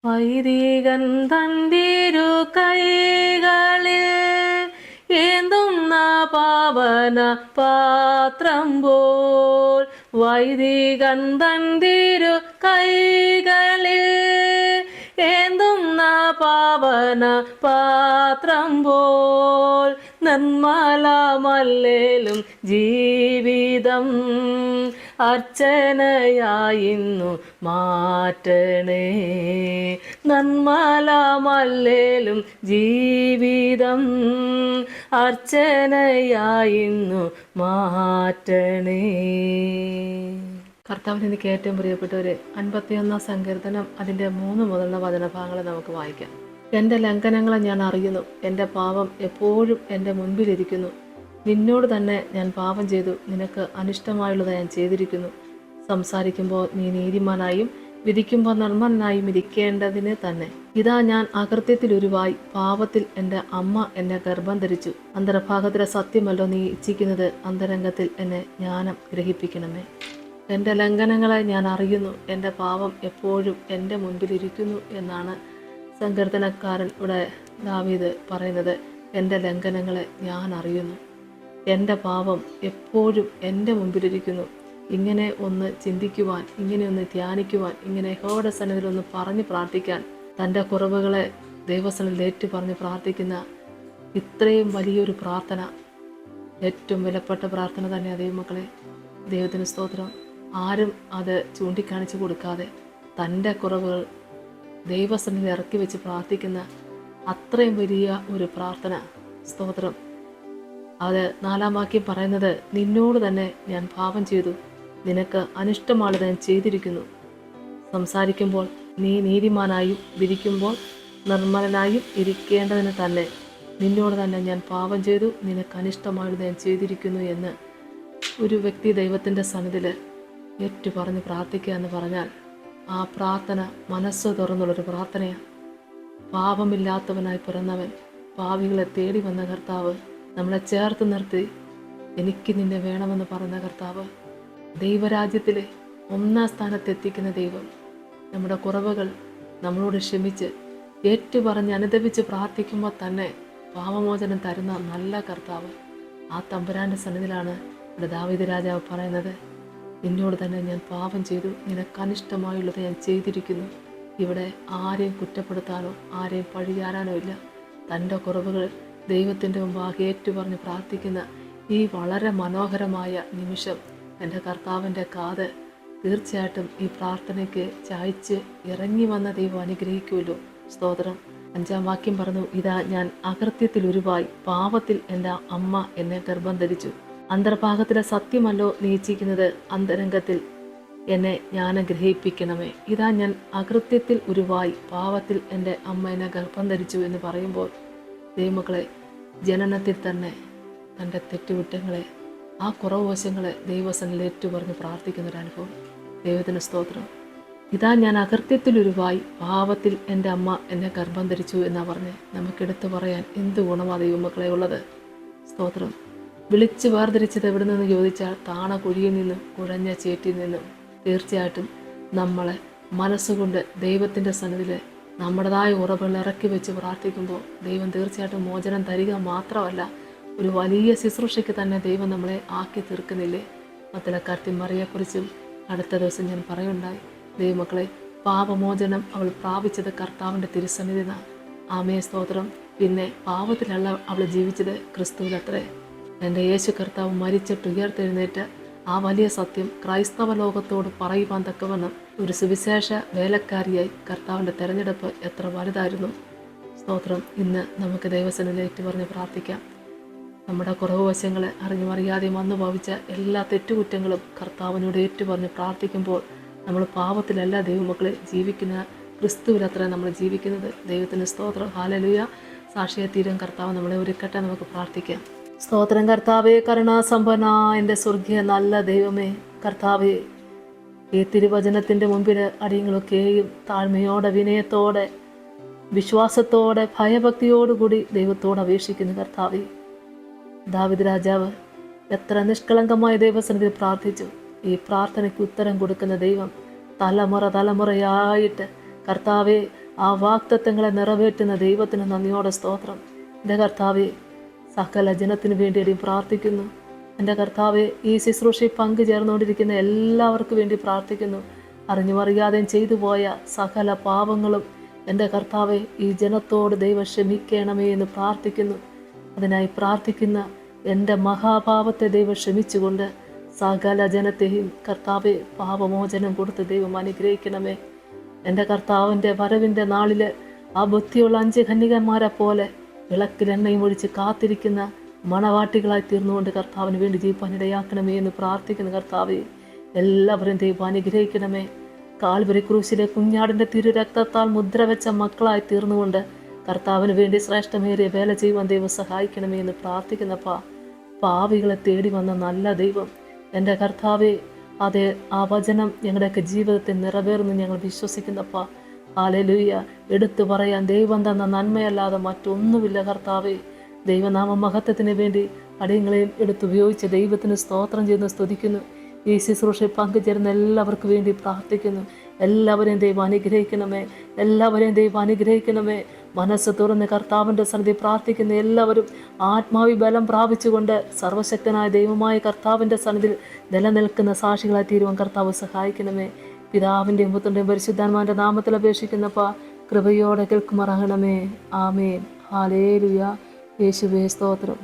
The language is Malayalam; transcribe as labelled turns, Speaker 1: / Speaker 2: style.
Speaker 1: വൈദികൻ തന്തിരു കൈകളിൽ ഏന്തുന്ന പാവന പാത്രം പോൽ, വൈദികൻ തന്തിരു കൈകളിൽ ഏന്തുന്ന പാവന പാത്രം പോൽ, നിർമ്മലമല്ലേലും ജീവിതം അർച്ചനയായിന്നു മാറ്റണേ. നിർമ്മലമല്ലേലും ജീവിതം അർച്ചനയായിന്നു മാറ്റണേ. കർത്താവിന് എനിക്ക് ഏറ്റവും പ്രിയപ്പെട്ടവരെ, 51 സങ്കീർത്തനം അതിൻ്റെ 3 മുതലുള്ള വചനഭാഗങ്ങൾ നമുക്ക് വായിക്കാം. എൻ്റെ ലംഘനങ്ങളെ ഞാൻ അറിയുന്നു, എൻ്റെ പാപം എപ്പോഴും എൻ്റെ മുൻപിലിരിക്കുന്നു. നിന്നോട് തന്നെ ഞാൻ പാപം ചെയ്തു, നിനക്ക് അനിഷ്ടമായുള്ളത് ഞാൻ ചെയ്തിരിക്കുന്നു. സംസാരിക്കുമ്പോൾ നീ നീതിമാനായും വിധിക്കുമ്പോൾ നിർമ്മലനായും ഇരിക്കേണ്ടതിന് തന്നെ. ഇതാ ഞാൻ അകൃത്യത്തിൽ ഉരുവായി, പാപത്തിൽ എൻ്റെ അമ്മ എന്നെ ഗർഭം ധരിച്ചു. അന്തർഭാഗത്തിലെ സത്യമല്ലോ നീ ഇച്ഛിക്കുന്നത്, അന്തരംഗത്തിൽ എന്നെ ജ്ഞാനം ഗ്രഹിപ്പിക്കണമേ. എൻ്റെ ലംഘനങ്ങളെ ഞാൻ അറിയുന്നു, എൻ്റെ പാപം എപ്പോഴും എൻ്റെ മുൻപിലിരിക്കുന്നു എന്നാണ് സങ്കീർത്തനക്കാരൻ ഇവിടെ ദാവീദ് പറയുന്നത്. എൻ്റെ ലംഘനങ്ങളെ ഞാൻ അറിയുന്നു, എൻ്റെ പാപം എപ്പോഴും എൻ്റെ മുമ്പിലിരിക്കുന്നു. ഇങ്ങനെ ഒന്ന് ചിന്തിക്കുവാൻ, ഇങ്ങനെ ഒന്ന് ധ്യാനിക്കുവാൻ, ഇങ്ങനെ യഹോവയുടെ സന്നിധിയിൽ ഒന്ന് പറഞ്ഞ് പ്രാർത്ഥിക്കാൻ, തൻ്റെ കുറവുകളെ ദൈവസന്നിധിയിൽ ഏറ്റു പറഞ്ഞ് പ്രാർത്ഥിക്കുന്ന ഇത്രയും വലിയൊരു പ്രാർത്ഥന, ഏറ്റവും വിലപ്പെട്ട പ്രാർത്ഥന തന്നെയാണ് ദൈവമക്കളെ. ദൈവത്തിന് സ്തോത്രം. ആരും അത് ചൂണ്ടിക്കാണിച്ചു കൊടുക്കാതെ തൻ്റെ കുറവുകൾ ദൈവസന്നിധിയിൽ ഇറക്കി വെച്ച് പ്രാർത്ഥിക്കുന്ന അത്രയും വലിയ ഒരു പ്രാർത്ഥന. സ്തോത്രം. അത് 4-ാം വാക്യം പറയുന്നത്, നിന്നോട് തന്നെ ഞാൻ പാപം ചെയ്തു, നിനക്ക് അനിഷ്ടമായത് ഞാൻ ചെയ്തിരിക്കുന്നു. സംസാരിക്കുമ്പോൾ നീ നീതിമാനായും വിധിക്കുമ്പോൾ നിർമ്മലനായും ഇരിക്കേണ്ടതിന് തന്നെ. നിന്നോട് തന്നെ ഞാൻ പാപം ചെയ്തു, നിനക്ക് അനിഷ്ടമായത് ഞാൻ ചെയ്തിരിക്കുന്നു എന്ന് ഒരു വ്യക്തി ദൈവത്തിൻ്റെ സന്നിധിയിൽ ഏറ്റു പറഞ്ഞ് പ്രാർത്ഥിക്കുക എന്ന് പറഞ്ഞാൽ ആ പ്രാർത്ഥന മനസ്സ് തുറന്നുള്ളൊരു പ്രാർത്ഥനയാണ്. പാപമില്ലാത്തവനായി പിറന്നവൻ, പാപികളെ തേടി വന്ന കർത്താവ്, നമ്മളെ ചേർത്ത് നിർത്തി എനിക്ക് നിന്നെ വേണമെന്ന് പറഞ്ഞ കർത്താവ്, ദൈവരാജ്യത്തിലെ 1-ാം സ്ഥാനത്തെത്തിക്കുന്ന ദൈവം, നമ്മുടെ കുറവുകൾ നമ്മളോട് ക്ഷമിച്ച് ഏറ്റുപറഞ്ഞ് അനുദപിച്ച് പ്രാർത്ഥിക്കുമ്പോൾ തന്നെ പാപമോചനം തരുന്ന നല്ല കർത്താവ്, ആ തമ്പുരാൻ്റെ സന്നിധിയിലാണ് ഇവിടെ ദാവീദ് രാജാവ് പറയുന്നത്, നിന്നോട് തന്നെ ഞാൻ പാപം ചെയ്തു, നിനക്ക് അനിഷ്ടമായുള്ളത് ഞാൻ ചെയ്തിരിക്കുന്നു. ഇവിടെ ആരെയും കുറ്റപ്പെടുത്താനോ ആരെയും പഴിചാരാനോ ഇല്ല. തൻ്റെ കുറവുകൾ ദൈവത്തിൻ്റെ മുമ്പാകെ ഏറ്റുപറഞ്ഞ് പ്രാർത്ഥിക്കുന്ന ഈ വളരെ മനോഹരമായ നിമിഷം എൻ്റെ കർത്താവിൻ്റെ കാത് തീർച്ചയായിട്ടും ഈ പ്രാർത്ഥനയ്ക്ക് ചായ്ച്ച് ഇറങ്ങി വന്ന ദൈവം അനുഗ്രഹിക്കുമല്ലോ. സ്തോത്രം. 5-ാം വാക്യം പറഞ്ഞു, ഇതാ ഞാൻ അകൃത്യത്തിൽ ഉരുവായി, പാപത്തിൽ എൻ്റെ അമ്മ എന്നെ ഗർഭം ധരിച്ചു. അന്തർഭാഗത്തിലെ സത്യമല്ലോ നീ ഇച്ഛിക്കുന്നത്, അന്തരംഗത്തിൽ എന്നെ ജ്ഞാനം ഗ്രഹിപ്പിക്കണമേ. ഇതാ ഞാൻ അകൃത്യത്തിൽ ഉരുവായി, പാപത്തിൽ എൻ്റെ അമ്മ എന്നെ ഗർഭം ധരിച്ചു എന്ന് പറയുമ്പോൾ ദൈവമക്കളെ, ജനനത്തിൽ തന്നെ തൻ്റെ തെറ്റുകുറ്റങ്ങളെ, ആ കുറവവശങ്ങളെ ദൈവസന്നിധിയിൽ ഏറ്റുപറഞ്ഞ് പ്രാർത്ഥിക്കുന്നൊരനുഭവം. ദൈവത്തിന് സ്തോത്രം. ഇതാ ഞാൻ അകൃത്യത്തിൽ ഉരുവായി, പാപത്തിൽ എൻ്റെ അമ്മ എന്നെ ഗർഭം ധരിച്ചു എന്നാണ് പറഞ്ഞ് നമുക്കെടുത്ത് പറയാൻ എന്ത് ഗുണമാണ് ദൈവമക്കളെ ഉള്ളത്. സ്തോത്രം. വിളിച്ച് വേർതിരിച്ചത് എവിടെ നിന്ന് ചോദിച്ചാൽ താണ കുഴിയിൽ നിന്നും കുഴഞ്ഞ ചേറ്റിൽ നിന്നും. തീർച്ചയായിട്ടും നമ്മളെ മനസ്സുകൊണ്ട് ദൈവത്തിൻ്റെ സന്നിധിയിൽ നമ്മുടേതായ ഉറവുകൾ ഇറക്കി വെച്ച് പ്രാർത്ഥിക്കുമ്പോൾ ദൈവം തീർച്ചയായിട്ടും മോചനം തരിക മാത്രമല്ല, ഒരു വലിയ ശുശ്രൂഷയ്ക്ക് തന്നെ ദൈവം നമ്മളെ ആക്കി തീർക്കുന്നില്ലേ. മത്തലക്കാരത്തി മറിയെക്കുറിച്ചും അടുത്ത ദിവസം ഞാൻ പറയുണ്ടായി. ദൈവമക്കളെ, പാപമോചനം അവൾ പ്രാപിച്ചത് കർത്താവിൻ്റെ തിരുസന്നിധിയാണ്. ആമേ സ്തോത്രം. പിന്നെ പാപത്തിലല്ല അവൾ ജീവിച്ചത്, ക്രിസ്തുവിലത്രേ. എൻ്റെ യേശു കർത്താവ് മരിച്ചിട്ട് ഉയർത്തെഴുന്നേറ്റ് ആ വലിയ സത്യം ക്രൈസ്തവ ലോകത്തോട് പറയുവാൻ തക്കവണ്ണം ഒരു സുവിശേഷ വേലക്കാരിയായി കർത്താവിൻ്റെ തെരഞ്ഞെടുപ്പ് എത്ര വലുതായിരുന്നു. സ്തോത്രം. ഇന്ന് നമുക്ക് ദൈവസന്നിധിയിൽ ഏറ്റുപറഞ്ഞ് പ്രാർത്ഥിക്കാം. നമ്മുടെ കുറവുവശങ്ങളെ അറിഞ്ഞും അറിയാതെയും വന്നു ഭവിച്ച എല്ലാ തെറ്റുകുറ്റങ്ങളും കർത്താവിനോട് ഏറ്റുപറഞ്ഞ് പ്രാർത്ഥിക്കുമ്പോൾ നമ്മൾ പാപത്തിലല്ല ദൈവമക്കളെ ജീവിക്കുന്ന, ക്രിസ്തുവിലത്ര നമ്മൾ ജീവിക്കുന്നത്. ദൈവത്തിന് സ്തോത്രം. ഹല്ലേലൂയ. സാക്ഷിയെ തീരം കർത്താവ് നമ്മളെ ഒരുക്കട്ടെ. നമുക്ക് പ്രാർത്ഥിക്കാം. സ്തോത്രം. കർത്താവേ, കരുണാസമ്പന്ന എൻ്റെ സ്വർഗീയ നല്ല ദൈവമേ, കർത്താവേ, ഈ തിരുവചനത്തിൻ്റെ മുമ്പിൽ അടിയങ്ങളൊക്കെയും താഴ്മയോടെ, വിനയത്തോടെ, വിശ്വാസത്തോടെ, ഭയഭക്തിയോടുകൂടി ദൈവത്തോട് അപേക്ഷിക്കുന്നു. കർത്താവേ, ദാവീദ് രാജാവ് എത്ര നിഷ്കളങ്കമായ ദൈവസന്നിധിയിൽ പ്രാർത്ഥിച്ചു. ഈ പ്രാർത്ഥനയ്ക്ക് ഉത്തരം കൊടുക്കുന്ന ദൈവം തലമുറ തലമുറയായിട്ട് കർത്താവെ ആ വാഗ്ദത്തങ്ങളെ നിറവേറ്റുന്ന ദൈവത്തിന് നന്ദിയോടെ സ്തോത്രം. എൻ്റെ കർത്താവെ, സകല ജനത്തിന് വേണ്ടിയും പ്രാർത്ഥിക്കുന്നു. എൻ്റെ കർത്താവെ, ഈ ശുശ്രൂഷയിൽ പങ്കുചേർന്നുകൊണ്ടിരിക്കുന്ന എല്ലാവർക്കും വേണ്ടി പ്രാർത്ഥിക്കുന്നു. അറിഞ്ഞും അറിയാതെയും ചെയ്തു പോയ സകല പാപങ്ങളും എൻ്റെ കർത്താവെ, ഈ ജനത്തോട് ദൈവം ക്ഷമിക്കണമേ എന്ന് പ്രാർത്ഥിക്കുന്നു. അതിനായി പ്രാർത്ഥിക്കുന്ന എൻ്റെ മഹാപാപത്തെ ദൈവം ക്ഷമിച്ചുകൊണ്ട് സകല ജനത്തെയും കർത്താവെ പാപമോചനം കൊടുത്ത് ദൈവം അനുഗ്രഹിക്കണമേ. എൻ്റെ കർത്താവിൻ്റെ വരവിൻ്റെ നാളിൽ ആ ബുദ്ധിയുള്ള 5 കന്യകന്മാരെ പോലെ വിളക്കിൽ എണ്ണയും ഒഴിച്ച് കാത്തിരിക്കുന്ന മണവാട്ടികളായി തീർന്നുകൊണ്ട് കർത്താവിന് വേണ്ടി ജീവിപ്പാൻ ഇടയാക്കണമേ എന്ന് പ്രാർത്ഥിക്കുന്ന കർത്താവെ, എല്ലാവരും ദൈവം അനുഗ്രഹിക്കണമേ. കാൽവരി ക്രൂശിലെ കുഞ്ഞാടിൻ്റെ തിരുരക്തത്താൽ മുദ്ര വെച്ച മക്കളായി തീർന്നുകൊണ്ട് കർത്താവിന് വേണ്ടി ശ്രേഷ്ഠമേറിയ വേല ചെയ്യുവാൻ ദൈവം സഹായിക്കണമേ എന്ന് പ്രാർത്ഥിക്കുന്നപ്പാ. പാവികളെ തേടി വന്ന നല്ല ദൈവം എൻ്റെ കർത്താവെ, അതെ, ആ വചനം ഞങ്ങളുടെയൊക്കെ ജീവിതത്തിൽ നിറവേറുന്നു ഞങ്ങൾ വിശ്വസിക്കുന്നപ്പാ. ഹല്ലേലൂയ. എടുത്തു പറയാൻ ദൈവം തന്ന നന്മയല്ലാതെ മറ്റൊന്നുമില്ല കർത്താവെ. ദൈവനാമ മഹത്വത്തിന് വേണ്ടി അടിയങ്ങളെയും എടുത്തുപയോഗിച്ച ദൈവത്തിന് സ്തോത്രം ചെയ്യുന്നു, സ്തുതിക്കുന്നു. ഈ ശുശ്രൂഷയിൽ പങ്കുചേരുന്ന എല്ലാവർക്കും വേണ്ടി പ്രാർത്ഥിക്കുന്നു. എല്ലാവരെയും ദൈവം അനുഗ്രഹിക്കണമേ. എല്ലാവരെയും ദൈവം അനുഗ്രഹിക്കണമേ. മനസ്സ് തുറന്ന് കർത്താവിൻ്റെ സന്നിധി പ്രാർത്ഥിക്കുന്ന എല്ലാവരും ആത്മാവി ബലം പ്രാപിച്ചുകൊണ്ട് സർവശക്തനായ ദൈവമായ കർത്താവിൻ്റെ സന്നിധിയിൽ നിലനിൽക്കുന്ന സാക്ഷികളായി തീരുവാൻ കർത്താവ് സഹായിക്കണമേ. പിതാവിൻ്റെയും പുത്രൻ്റെയും പരിശുദ്ധാത്മാവിൻ്റെ നാമത്തിൽ അപേക്ഷിക്കുന്നപ്പാ, കൃപയോടെ കേൾക്കുമാറാകണമേ. ആമേൻ. ഹല്ലേലൂയ. യേശുവേ സ്തോത്രം.